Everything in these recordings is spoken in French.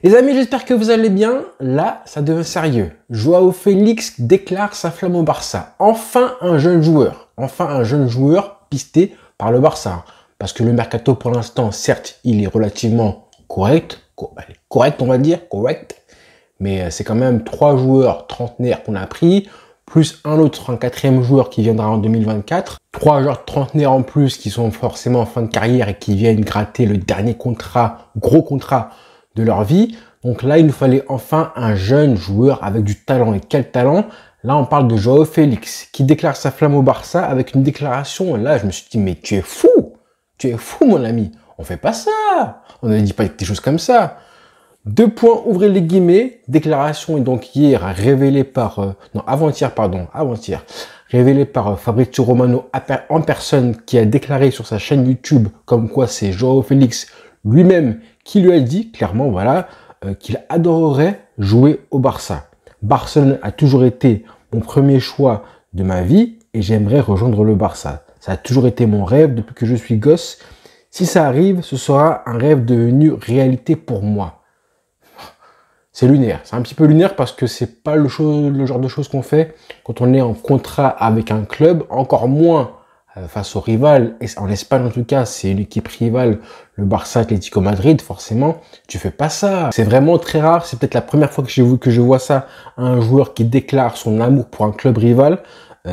Les amis, j'espère que vous allez bien. Là, ça devient sérieux. Joao Félix déclare sa flamme au Barça. Enfin un jeune joueur. Enfin un jeune joueur pisté par le Barça. Parce que le mercato, pour l'instant, certes, il est relativement correct. Correct, on va dire. Correct. Mais c'est quand même 3 joueurs trentenaires qu'on a pris. Plus un autre, un 4e joueur qui viendra en 2024. 3 joueurs trentenaires en plus qui sont forcément en fin de carrière et qui viennent gratter le dernier contrat, gros contrat de leur vie. Donc là, il nous fallait enfin un jeune joueur avec du talent. Et quel talent? Là, on parle de Joao Félix qui déclare sa flamme au Barça avec une déclaration. Et là, je me suis dit, mais tu es fou! Tu es fou, mon ami! On fait pas ça! On ne dit pas des choses comme ça! 2 points, ouvrez les guillemets. Déclaration est donc hier révélée par... avant-hier, révélée par Fabrizio Romano en personne, qui a déclaré sur sa chaîne YouTube comme quoi c'est Joao Félix lui-même qui lui a dit clairement, voilà, qu'il adorerait jouer au Barça. Barcelone a toujours été mon premier choix de ma vie et j'aimerais rejoindre le Barça. Ça a toujours été mon rêve depuis que je suis gosse. Si ça arrive, ce sera un rêve devenu réalité pour moi. C'est lunaire. C'est un petit peu lunaire parce que c'est pas le genre de choses qu'on fait quand on est en contrat avec un club, encore moins face au rival. Et en Espagne, en tout cas, c'est une équipe rivale, le Barça Atlético Madrid, forcément. Tu fais pas ça. C'est vraiment très rare. C'est peut-être la première fois que je vois ça, un joueur qui déclare son amour pour un club rival.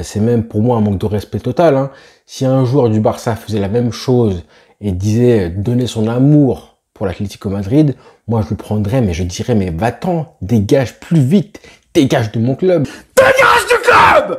C'est même pour moi un manque de respect total, hein. Si un joueur du Barça faisait la même chose et disait donner son amour pour l'Atlético Madrid, moi je le prendrais, mais je dirais, mais va-t'en, dégage plus vite, dégage de mon club, dégage du club!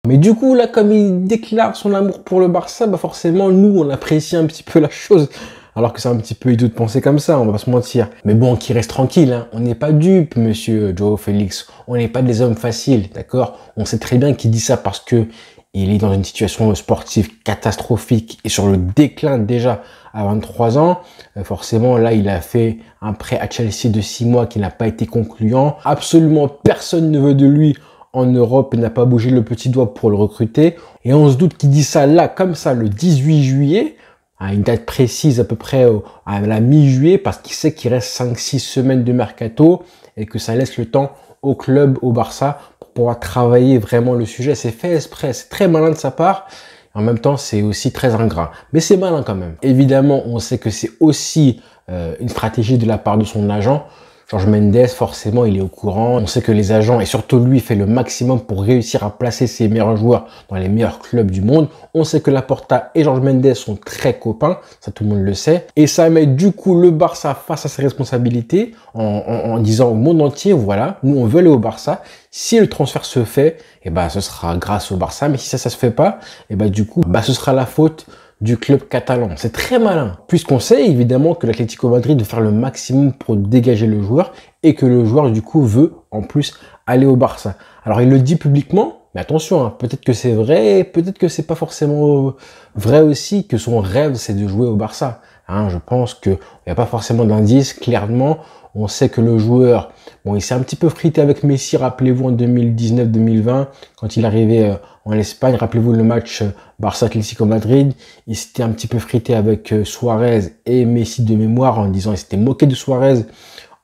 Mais du coup, là, comme il déclare son amour pour le Barça, bah forcément, nous, on apprécie un petit peu la chose, alors que c'est un petit peu idiot de penser comme ça, on va pas se mentir. Mais bon, qu'il reste tranquille, hein. On n'est pas dupe, monsieur Joao Félix, on n'est pas des hommes faciles, d'accord? On sait très bien qu'il dit ça parce que il est dans une situation sportive catastrophique et sur le déclin déjà à 23 ans. Forcément, là, il a fait un prêt à Chelsea de 6 mois qui n'a pas été concluant. Absolument personne ne veut de lui en Europe et n'a pas bougé le petit doigt pour le recruter. Et on se doute qu'il dit ça là, comme ça, le 18 juillet, à une date précise à peu près à la mi-juillet, parce qu'il sait qu'il reste 5-6 semaines de mercato et que ça laisse le temps au club, au Barça, pour pouvoir travailler vraiment le sujet. C'est fait exprès, c'est très malin de sa part. En même temps, c'est aussi très ingrat. Mais c'est malin quand même. Évidemment, on sait que c'est aussi une stratégie de la part de son agent. Jorge Mendes, forcément, il est au courant. On sait que les agents, et surtout lui, fait le maximum pour réussir à placer ses meilleurs joueurs dans les meilleurs clubs du monde. On sait que Laporta et Jorge Mendes sont très copains. Ça, tout le monde le sait. Et ça met du coup le Barça face à ses responsabilités en disant au monde entier, voilà, nous, on veut aller au Barça. Si le transfert se fait, eh ben, ce sera grâce au Barça. Mais si ça se fait pas, eh ben, du coup, ce sera la faute du club catalan. C'est très malin, puisqu'on sait évidemment que l'Atlético Madrid veut faire le maximum pour dégager le joueur et que le joueur du coup veut en plus aller au Barça. Alors il le dit publiquement, mais attention, hein, peut-être que c'est vrai, peut-être que c'est pas forcément vrai aussi, que son rêve c'est de jouer au Barça. Hein, je pense qu'il n'y a pas forcément d'indice, clairement. On sait que le joueur, bon, il s'est un petit peu frité avec Messi, rappelez-vous, en 2019-2020, quand il arrivait en Espagne. Rappelez-vous le match Barça-Atlético Madrid. Il s'était un petit peu frité avec Suarez et Messi de mémoire en disant, il s'était moqué de Suarez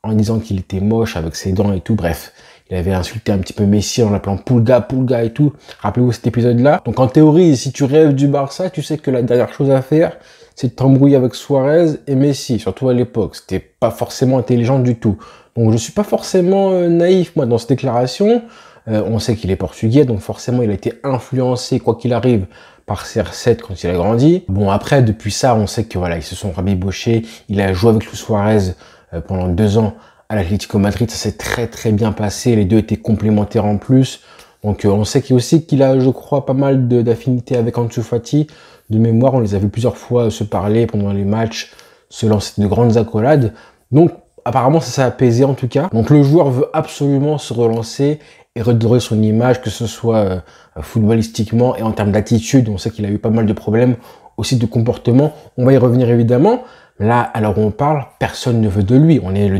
en disant qu'il était moche avec ses dents et tout. Bref, il avait insulté un petit peu Messi en l'appelant Pulga et tout. Rappelez-vous cet épisode-là. Donc en théorie, si tu rêves du Barça, tu sais que la dernière chose à faire, c'est de t'embrouiller avec Suarez et Messi, surtout à l'époque. C'était pas forcément intelligent du tout. Donc je suis pas forcément naïf, moi, dans cette déclaration. On sait qu'il est portugais, donc forcément, il a été influencé, quoi qu'il arrive, par CR7 quand il a grandi. Bon, après, depuis ça, on sait que voilà, ils se sont rabibochés. Il a joué avec Luis Suarez pendant 2 ans à l'Atlético Madrid. Ça s'est très, très bien passé. Les deux étaient complémentaires en plus. Donc, on sait qu'il a, je crois, pas mal d'affinités avec Ansu Fati. De mémoire, on les a vus plusieurs fois se parler pendant les matchs, se lancer de grandes accolades. Donc, apparemment, ça s'est apaisé en tout cas. Donc, le joueur veut absolument se relancer et redorer son image, que ce soit footballistiquement et en termes d'attitude. On sait qu'il a eu pas mal de problèmes, aussi de comportement. On va y revenir évidemment. Là, alors on parle, personne ne veut de lui. On est le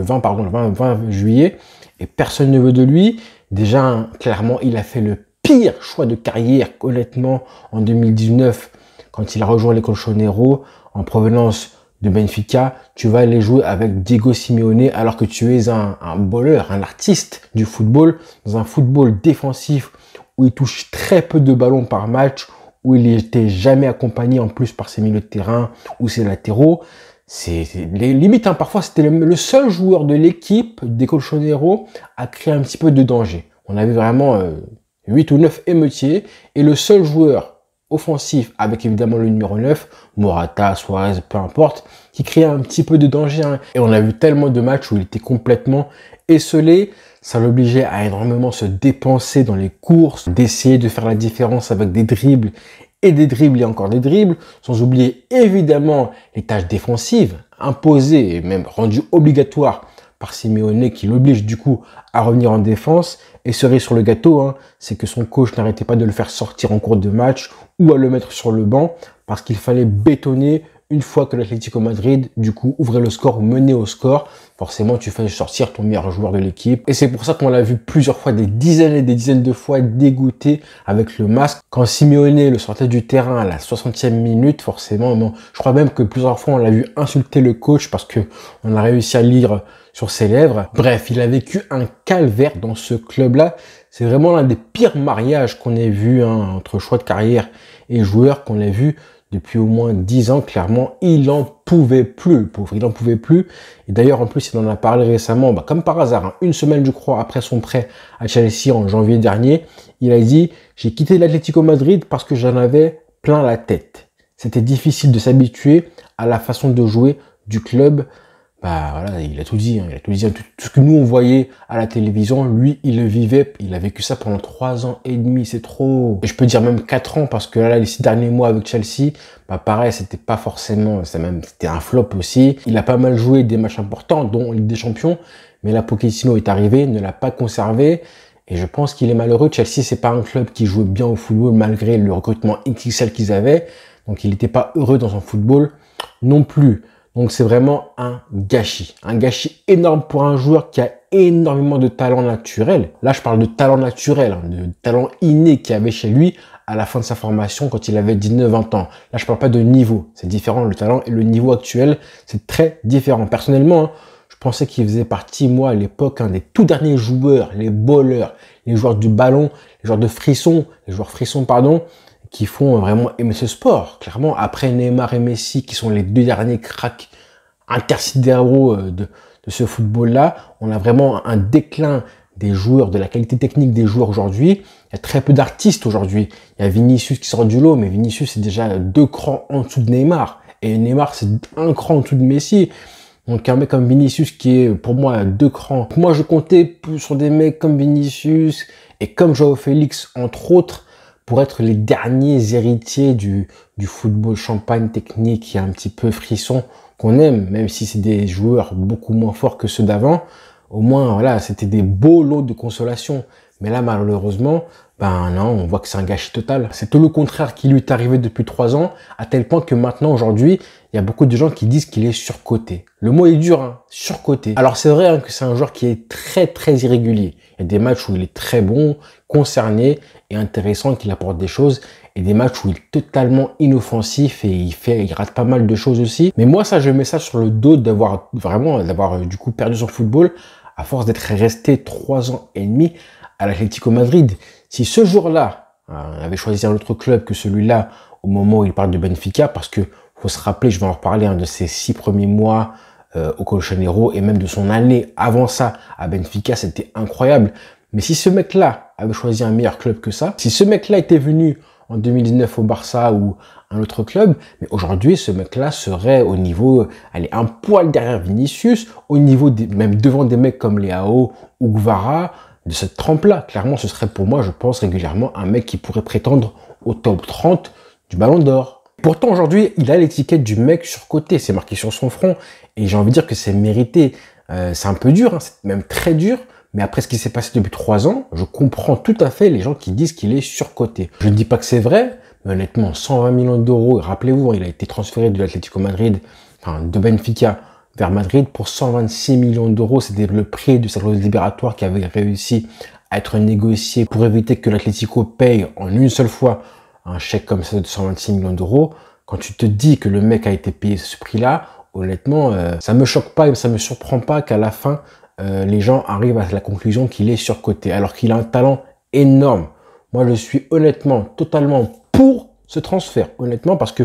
20 juillet et personne ne veut de lui. Déjà, clairement, il a fait le pire choix de carrière, honnêtement, en 2019, quand il a rejoint les Colchoneros, en provenance de Benfica, tu vas aller jouer avec Diego Simeone alors que tu es un bowler, un artiste du football, dans un football défensif où il touche très peu de ballons par match, où il n'était jamais accompagné en plus par ses milieux de terrain ou ses latéraux. C'est les limites, hein. Parfois c'était le seul joueur de l'équipe des Colchoneros à créer un petit peu de danger. On avait vraiment 8 ou 9 émeutiers et le seul joueur offensif, avec évidemment le numéro 9, Morata, Suarez, peu importe, qui créait un petit peu de danger, hein. Et on a vu tellement de matchs où il était complètement esselé. Ça l'obligeait à énormément se dépenser dans les courses, d'essayer de faire la différence avec des dribbles et encore des dribbles, sans oublier évidemment les tâches défensives imposées et même rendues obligatoires par Simeone, qui l'oblige du coup à revenir en défense. Et cerise sur le gâteau, hein, c'est que son coach n'arrêtait pas de le faire sortir en cours de match ou à le mettre sur le banc parce qu'il fallait bétonner une fois que l'Atlético Madrid, du coup, ouvrait le score ou menait au score. Forcément, tu fais sortir ton meilleur joueur de l'équipe. Et c'est pour ça qu'on l'a vu plusieurs fois, des dizaines et des dizaines de fois dégoûté avec le masque. Quand Simeone le sortait du terrain à la 60e minute, forcément, bon, je crois même que plusieurs fois, on l'a vu insulter le coach parce que on a réussi à lire sur ses lèvres. Bref, il a vécu un calvaire dans ce club-là. C'est vraiment l'un des pires mariages qu'on ait vu, hein, entre choix de carrière et joueurs qu'on ait vu depuis au moins 10 ans. Clairement, il en pouvait plus, le pauvre, il en pouvait plus. Et d'ailleurs, en plus, il en a parlé récemment, comme par hasard, hein, une semaine, je crois, après son prêt à Chelsea en janvier dernier, il a dit « J'ai quitté l'Atlético Madrid parce que j'en avais plein la tête. C'était difficile de s'habituer à la façon de jouer du club. » Voilà, il a tout dit, hein, il a tout dit. Tout ce que nous, on voyait à la télévision, lui, il le vivait. Il a vécu ça pendant 3 ans et demi, c'est trop. Et je peux dire même 4 ans, parce que là, les 6 derniers mois avec Chelsea, pareil, c'était pas forcément, c'était un flop aussi. Il a pas mal joué des matchs importants, dont Ligue des Champions, mais là, Pochettino est arrivé, ne l'a pas conservé. Et je pense qu'il est malheureux. Chelsea, c'est pas un club qui jouait bien au football, malgré le recrutement XXL qu'ils avaient. Donc, il n'était pas heureux dans son football non plus. Donc c'est vraiment un gâchis énorme pour un joueur qui a énormément de talent naturel. Là, je parle de talent naturel, hein, de talent inné qu'il y avait chez lui à la fin de sa formation quand il avait 19-20 ans. Là, je parle pas de niveau, c'est différent. Le talent et le niveau actuel, c'est très différent. Personnellement, hein, je pensais qu'il faisait partie, moi, à l'époque, des tout derniers joueurs, les bowlers, les joueurs du ballon, les joueurs frissons, pardon, qui font vraiment aimer ce sport. Clairement, après Neymar et Messi, qui sont les 2 derniers cracks intersidéraux de ce football-là, on a vraiment un déclin des joueurs, de la qualité technique des joueurs aujourd'hui. Il y a très peu d'artistes aujourd'hui. Il y a Vinicius qui sort du lot, mais Vinicius, c'est déjà 2 crans en dessous de Neymar. Et Neymar, c'est 1 cran en dessous de Messi. Donc un mec comme Vinicius qui est pour moi à 2 crans. Moi, je comptais plus sur des mecs comme Vinicius et comme Joao Félix, entre autres, pour être les derniers héritiers du football champagne technique et un petit peu frisson qu'on aime, même si c'est des joueurs beaucoup moins forts que ceux d'avant. Au moins, voilà, c'était des beaux lots de consolation. Mais là, malheureusement, non, on voit que c'est un gâchis total. C'est tout le contraire qui lui est arrivé depuis 3 ans, à tel point que maintenant, aujourd'hui, il y a beaucoup de gens qui disent qu'il est surcoté. Le mot est dur, hein, surcoté. Alors c'est vrai, hein, que c'est un joueur qui est très très irrégulier. Il y a des matchs où il est très bon, concerné et intéressant, qu'il apporte des choses, et des matchs où il est totalement inoffensif et il rate pas mal de choses aussi. Mais moi, ça, je mets ça sur le dos d'avoir du coup perdu son football à force d'être resté 3 ans et demi à l'Atlético Madrid. Si ce jour-là, on avait choisi un autre club que celui-là au moment où il parle de Benfica, parce que faut se rappeler, je vais en reparler, de ses 6 premiers mois au Colchonero et même de son année avant ça à Benfica, c'était incroyable. Mais si ce mec-là avait choisi un meilleur club que ça, si ce mec-là était venu en 2019 au Barça ou un autre club, mais aujourd'hui, ce mec-là serait au niveau, un poil derrière Vinicius, au niveau même devant des mecs comme Leao ou Guevara, de cette trempe-là. Clairement, ce serait pour moi, je pense, régulièrement un mec qui pourrait prétendre au top 30 du Ballon d'Or. Pourtant, aujourd'hui, il a l'étiquette du mec surcoté, c'est marqué sur son front, et j'ai envie de dire que c'est mérité. C'est un peu dur, hein, c'est même très dur, mais après ce qui s'est passé depuis 3 ans, je comprends tout à fait les gens qui disent qu'il est surcoté. Je ne dis pas que c'est vrai, mais honnêtement, 120 millions d'euros, rappelez-vous, il a été transféré de l'Atlético Madrid, de Benfica vers Madrid pour 126 millions d'euros. C'était le prix de sa clause libératoire qui avait réussi à être négocié pour éviter que l'Atlético paye en une seule fois un chèque comme ça de 126 millions d'euros. Quand tu te dis que le mec a été payé ce prix-là, honnêtement, ça me choque pas et ça me surprend pas qu'à la fin, les gens arrivent à la conclusion qu'il est surcoté, alors qu'il a un talent énorme. Moi, je suis honnêtement, totalement pour ce transfert, honnêtement, parce que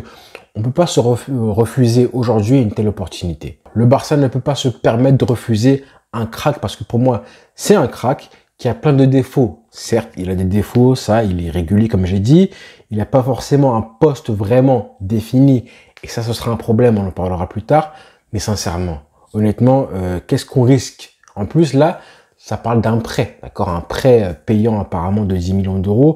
on peut pas se refuser aujourd'hui une telle opportunité. Le Barça ne peut pas se permettre de refuser un crack, parce que pour moi, c'est un crack qui a plein de défauts. Certes, il a des défauts, ça, il est régulier, comme j'ai dit. Il n'a pas forcément un poste vraiment défini, et ça, ce sera un problème, on en parlera plus tard. Mais sincèrement, honnêtement, qu'est-ce qu'on risque? En plus, là, ça parle d'un prêt, d'accord? Un prêt payant apparemment de 10 millions d'euros.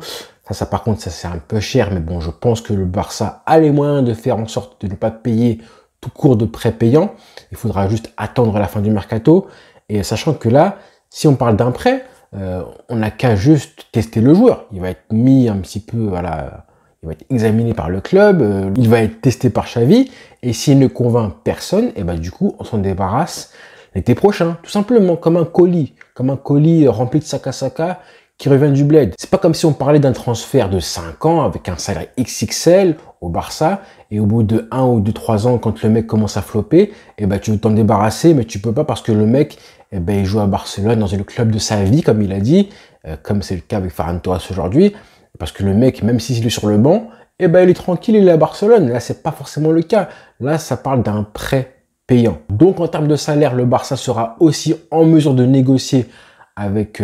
Ça, par contre, ça c'est un peu cher, mais bon, je pense que le Barça a les moyens de faire en sorte de ne pas payer tout court de prêt payant. Il faudra juste attendre la fin du mercato. Et sachant que là, si on parle d'un prêt, on n'a qu'à juste tester le joueur. Il va être mis un petit peu, voilà, il va être examiné par le club, il va être testé par Xavi. Et s'il ne convainc personne, et ben du coup, on s'en débarrasse l'été prochain, tout simplement, comme un colis rempli de sac à sac qui revient du bled. C'est pas comme si on parlait d'un transfert de 5 ans avec un salaire XXL au Barça et au bout de 1 ou 2, 3 ans, quand le mec commence à flopper, et ben tu veux t'en débarrasser, mais tu peux pas parce que le mec, eh ben, il joue à Barcelone dans le club de sa vie, comme il a dit, comme c'est le cas avec Ferran Torres aujourd'hui, parce que le mec, même s'il est sur le banc, eh ben, il est tranquille, il est à Barcelone. Là, c'est pas forcément le cas. Là, ça parle d'un prêt payant. Donc, en termes de salaire, le Barça sera aussi en mesure de négocier avec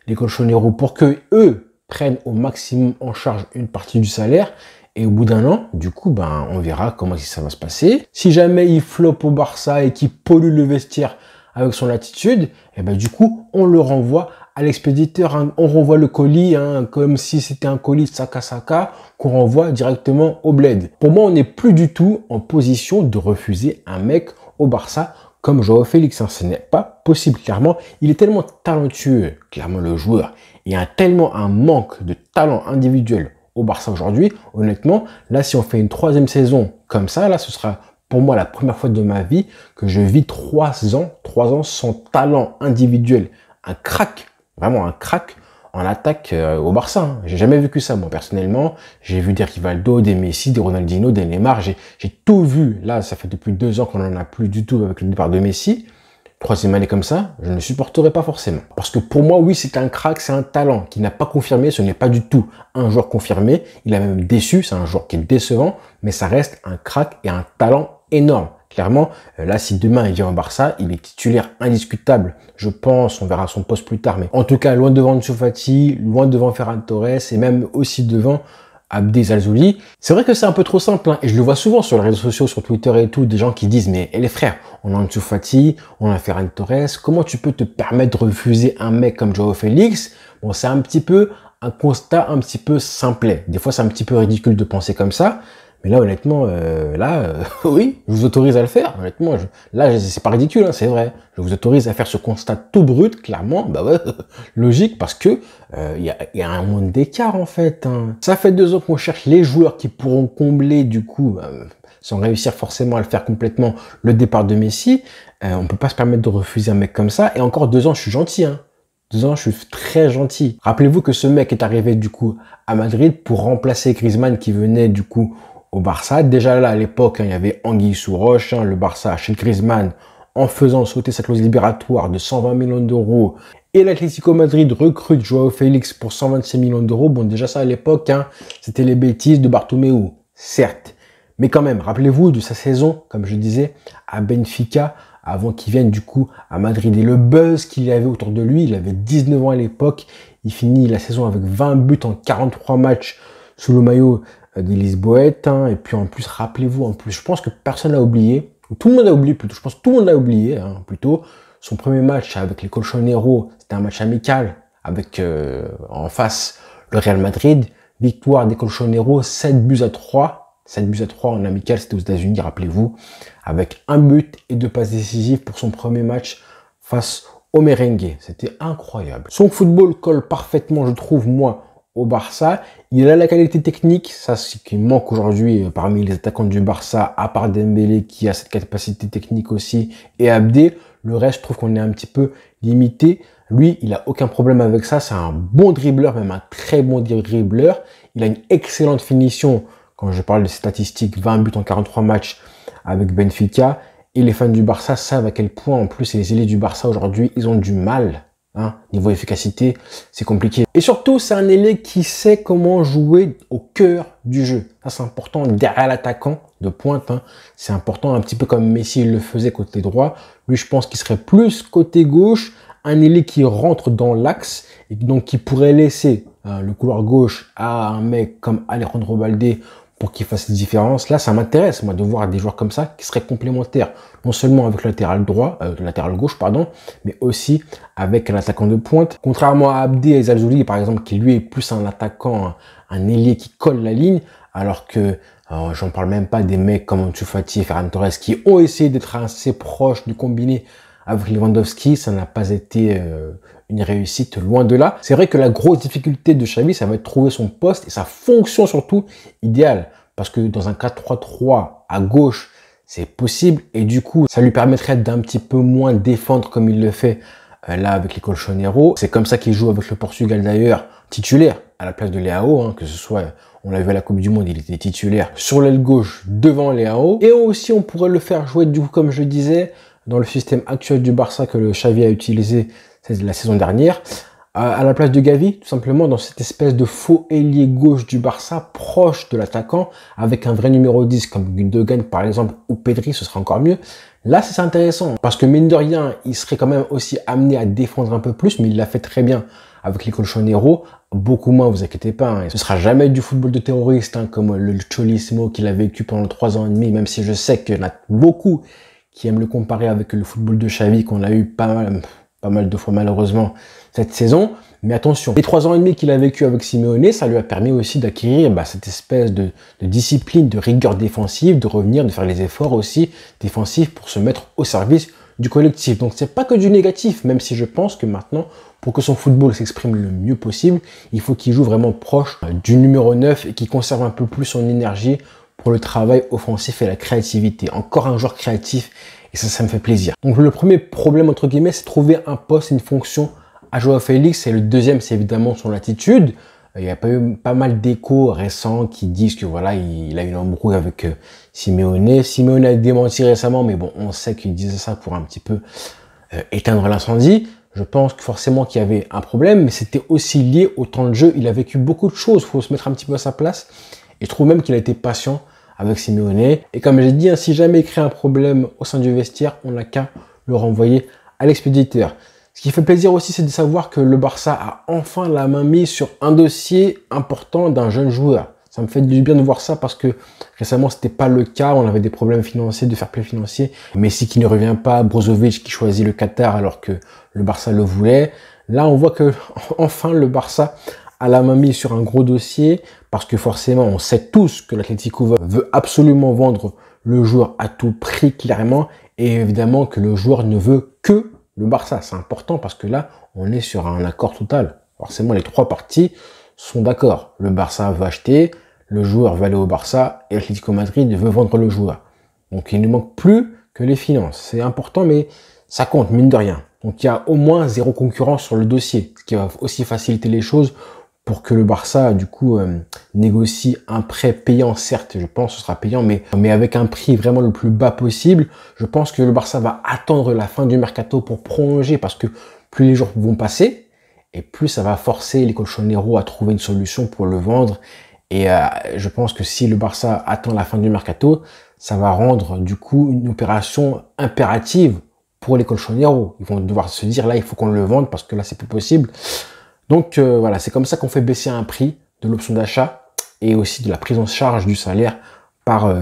les colchoneros pour que eux prennent au maximum en charge une partie du salaire. Et au bout d'un an, du coup, ben, on verra comment ça va se passer. Si jamais il floppe au Barça et qu'il pollue le vestiaire avec son attitude, et ben, du coup, on le renvoie à l'expéditeur. Hein. On renvoie le colis, hein, comme si c'était un colis de sac à sac, qu'on renvoie directement au bled. Pour moi, on n'est plus du tout en position de refuser un mec au Barça comme Joao Félix, hein, ce n'est pas possible, clairement. Il est tellement talentueux, clairement, le joueur. Il y a tellement un manque de talent individuel au Barça aujourd'hui. Honnêtement, là, si on fait une 3e saison comme ça, là, ce sera pour moi la première fois de ma vie que je vis 3 ans sans talent individuel. Un crack, vraiment un crack en attaque au Barça. Hein. J'ai jamais vécu ça, moi, personnellement. J'ai vu des Rivaldo, des Messi, des Ronaldinho, des Neymar. J'ai tout vu. Là, ça fait depuis 2 ans qu'on n'en a plus du tout avec le départ de Messi. 3e année comme ça, je ne supporterai pas forcément. Parce que pour moi, oui, c'est un crack, c'est un talent qui n'a pas confirmé. Ce n'est pas du tout un joueur confirmé. Il a même déçu. C'est un joueur qui est décevant. Mais ça reste un crack et un talent énorme. Clairement, là, si demain il vient au Barça, il est titulaire indiscutable. Je pense, on verra son poste plus tard, mais en tout cas, loin devant Ansu Fati, loin devant Ferran Torres et même aussi devant Abdel Zalzouli. C'est vrai que c'est un peu trop simple, hein, et je le vois souvent sur les réseaux sociaux, sur Twitter et tout, des gens qui disent, mais les frères, on a Ansu Fati, on a Ferran Torres, comment tu peux te permettre de refuser un mec comme Joao Félix? Bon, c'est un petit peu un constat un petit peu simplet. Des fois, c'est un petit peu ridicule de penser comme ça. Mais là, honnêtement, oui, je vous autorise à le faire. Honnêtement, là, c'est pas ridicule, hein, c'est vrai. Je vous autorise à faire ce constat tout brut, clairement. Bah ouais, logique, parce que il y a un monde d'écart, en fait. Hein. Ça fait 2 ans qu'on cherche les joueurs qui pourront combler, du coup, sans réussir forcément à le faire complètement, le départ de Messi. On peut pas se permettre de refuser un mec comme ça. Et encore 2 ans, je suis gentil, hein. 2 ans, je suis très gentil. Rappelez-vous que ce mec est arrivé, du coup, à Madrid pour remplacer Griezmann qui venait, du coup, au Barça. Déjà là, à l'époque, hein, il y avait anguille sous roche. Hein, le Barça achète Griezmann en faisant sauter sa clause libératoire de 120 millions d'euros. Et l'Atlético Madrid recrute Joao Félix pour 126 millions d'euros. Bon, déjà ça, à l'époque, hein, c'était les bêtises de Bartomeu, certes. Mais quand même, rappelez-vous de sa saison, comme je disais, à Benfica, avant qu'il vienne du coup à Madrid. Et le buzz qu'il y avait autour de lui, il avait 19 ans à l'époque. Il finit la saison avec 20 buts en 43 matchs sous le maillot des Lisboètes, hein, et puis en plus, rappelez-vous, en plus, je pense que personne n'a oublié, ou tout le monde a oublié plutôt, je pense que tout le monde l'a oublié, hein, plutôt, son premier match avec les Colchoneros, c'était un match amical, avec en face le Real Madrid, victoire des Colchoneros, 7-3 en amical, c'était aux États-Unis, rappelez-vous, avec 1 but et 2 passes décisives pour son premier match face au Merengue, c'était incroyable. Son football colle parfaitement, je trouve, moi, au Barça. Il a la qualité technique, ça c'est ce qui manque aujourd'hui parmi les attaquants du Barça, à part Dembélé qui a cette capacité technique aussi, et Abdé. Le reste, je trouve qu'on est un petit peu limité. Lui, il a aucun problème avec ça, c'est un bon dribbleur, même un très bon dribbleur. Il a une excellente finition, quand je parle de statistiques, 20 buts en 43 matchs avec Benfica. Et les fans du Barça savent à quel point, en plus, les ailiers du Barça aujourd'hui, ils ont du mal. Niveau efficacité, c'est compliqué. Et surtout, c'est un ailier qui sait comment jouer au cœur du jeu. Ça, c'est important derrière l'attaquant de pointe. C'est important, un petit peu comme Messi le faisait côté droit. Lui, je pense qu'il serait plus côté gauche. Un ailier qui rentre dans l'axe et donc qui pourrait laisser le couloir gauche à un mec comme Alejandro Balde pour qu'il fasse les différences. Là, ça m'intéresse, moi, de voir des joueurs comme ça qui seraient complémentaires, non seulement avec le latéral droit, latéral gauche, pardon, mais aussi avec un attaquant de pointe. Contrairement à Abdé et Zalzouli, par exemple, qui lui est plus un attaquant, un ailier qui colle la ligne, alors que j'en parle même pas des mecs comme Ansu Fati et Ferran Torres qui ont essayé d'être assez proches du combiné avec Lewandowski, ça n'a pas été une réussite, loin de là. C'est vrai que la grosse difficulté de Xavi, ça va être de trouver son poste et sa fonction surtout idéale. Parce que dans un 4-3-3 à gauche, c'est possible. Et du coup, ça lui permettrait d'un petit peu moins défendre comme il le fait là avec les Colchoneros. C'est comme ça qu'il joue avec le Portugal d'ailleurs, titulaire à la place de Leao. Que ce soit, on l'a vu à la Coupe du Monde, il était titulaire sur l'aile gauche devant Leao. Et aussi, on pourrait le faire jouer du coup, comme je disais, dans le système actuel du Barça que le Xavi a utilisé la saison dernière, à la place de Gavi, tout simplement dans cette espèce de faux ailier gauche du Barça, proche de l'attaquant, avec un vrai numéro 10 comme Gundogan par exemple, ou Pedri, ce serait encore mieux. Là, c'est intéressant, parce que mine de rien, il serait quand même aussi amené à défendre un peu plus, mais il l'a fait très bien avec les Colchoneros, beaucoup moins, vous inquiétez pas, ce sera jamais du football de terroriste, comme le Cholismo qu'il a vécu pendant 3 ans et demi, même si je sais qu'il y en a beaucoup qui aiment le comparer avec le football de Xavi qu'on a eu pas mal de fois malheureusement cette saison. Mais attention, les 3 ans et demi qu'il a vécu avec Simeone, ça lui a permis aussi d'acquérir cette espèce de discipline, de rigueur défensive, de revenir, de faire les efforts aussi défensifs pour se mettre au service du collectif. Donc c'est pas que du négatif, même si je pense que maintenant, pour que son football s'exprime le mieux possible, il faut qu'il joue vraiment proche du numéro 9 et qu'il conserve un peu plus son énergie pour le travail offensif et la créativité. Encore un joueur créatif et ça me fait plaisir. Donc le premier problème entre guillemets, c'est trouver un poste, une fonction à Joao Félix. Et le deuxième, c'est évidemment son attitude. Il y a pas mal d'échos récents qui disent que voilà, il a une embrouille avec Simeone. Simeone a démenti récemment, mais bon, on sait qu'il disait ça pour un petit peu éteindre l'incendie. Je pense que forcément qu'il y avait un problème, mais c'était aussi lié au temps de jeu. Il a vécu beaucoup de choses, il faut se mettre un petit peu à sa place. Et je trouve même qu'il a été patient avec Simeone. Et comme j'ai dit, si jamais il crée un problème au sein du vestiaire, on n'a qu'à le renvoyer à l'expéditeur. Ce qui fait plaisir aussi, c'est de savoir que le Barça a enfin la main mise sur un dossier important d'un jeune joueur. Ça me fait du bien de voir ça parce que récemment, c'était pas le cas. On avait des problèmes financiers, de fair play financier. Messi qui ne revient pas, Brozovic qui choisit le Qatar alors que le Barça le voulait. Là, on voit que enfin le Barça a la main mise sur un gros dossier parce que forcément, on sait tous que l'Atlético veut absolument vendre le joueur à tout prix, clairement. Et évidemment que le joueur ne veut que le Barça. C'est important parce que là, on est sur un accord total. Forcément, les 3 parties sont d'accord. Le Barça veut acheter, le joueur veut aller au Barça et l'Atlético Madrid veut vendre le joueur. Donc, il ne manque plus que les finances. C'est important, mais ça compte, mine de rien. Donc, il y a au moins 0 concurrence sur le dossier, ce qui va aussi faciliter les choses pour que le Barça, du coup, négocie un prêt payant. Certes, je pense que ce sera payant, mais avec un prix vraiment le plus bas possible. Je pense que le Barça va attendre la fin du mercato pour prolonger parce que plus les jours vont passer et plus ça va forcer les Colchoneros à trouver une solution pour le vendre. Et je pense que si le Barça attend la fin du mercato, ça va rendre, du coup, une opération impérative pour les Colchoneros. Ils vont devoir se dire, là, il faut qu'on le vende parce que là, c'est plus possible. Donc voilà, c'est comme ça qu'on fait baisser un prix de l'option d'achat et aussi de la prise en charge du salaire par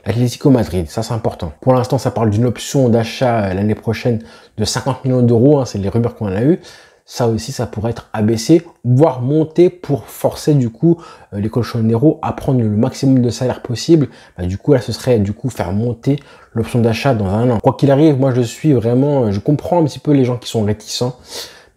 l'Atlético Madrid. Ça, c'est important. Pour l'instant, ça parle d'une option d'achat l'année prochaine de 50 millions d'euros. C'est les rumeurs qu'on a eues. Ça aussi, ça pourrait être abaissé, voire monté pour forcer du coup les Colchoneros à prendre le maximum de salaire possible. Du coup, là, ce serait du coup faire monter l'option d'achat dans un an. Quoi qu'il arrive, moi, je comprends un petit peu les gens qui sont réticents.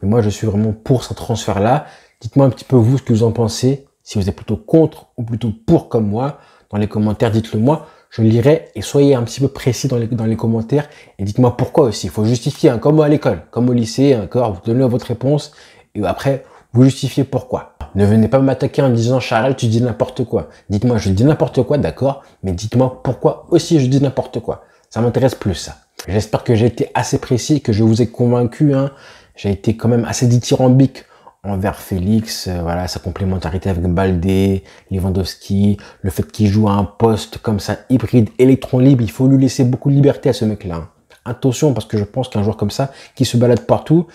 Mais moi, je suis vraiment pour ce transfert-là. Dites-moi un petit peu vous ce que vous en pensez. Si vous êtes plutôt contre ou plutôt pour comme moi, dans les commentaires, dites-le moi. Je lirai et soyez un petit peu précis dans les commentaires. Et dites-moi pourquoi aussi. Il faut justifier, comme à l'école, comme au lycée, encore. Vous donnez votre réponse et après, vous justifiez pourquoi. Ne venez pas m'attaquer en me disant « Charles, tu dis n'importe quoi ». Dites-moi, je dis n'importe quoi, d'accord, mais dites-moi pourquoi aussi je dis n'importe quoi. Ça m'intéresse plus, ça. J'espère que j'ai été assez précis, que je vous ai convaincu. Hein. J'ai été quand même assez dithyrambique envers Félix, voilà, sa complémentarité avec Baldé, Lewandowski, le fait qu'il joue à un poste comme ça, hybride, électron libre, il faut lui laisser beaucoup de liberté à ce mec-là. Hein. Attention, parce que je pense qu'un joueur comme ça, qui se balade partout,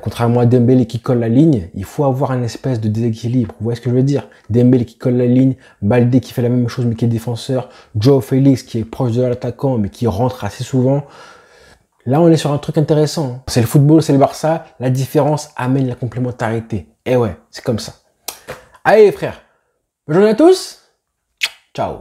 contrairement à Dembélé qui colle la ligne, il faut avoir un espèce de déséquilibre. Vous voyez ce que je veux dire? Dembélé qui colle la ligne, Baldé qui fait la même chose mais qui est défenseur, Joao Félix qui est proche de l'attaquant mais qui rentre assez souvent. Là, on est sur un truc intéressant. C'est le football, c'est le Barça. La différence amène la complémentarité. Et ouais, c'est comme ça. Allez, les frères. Bonne journée à tous. Ciao.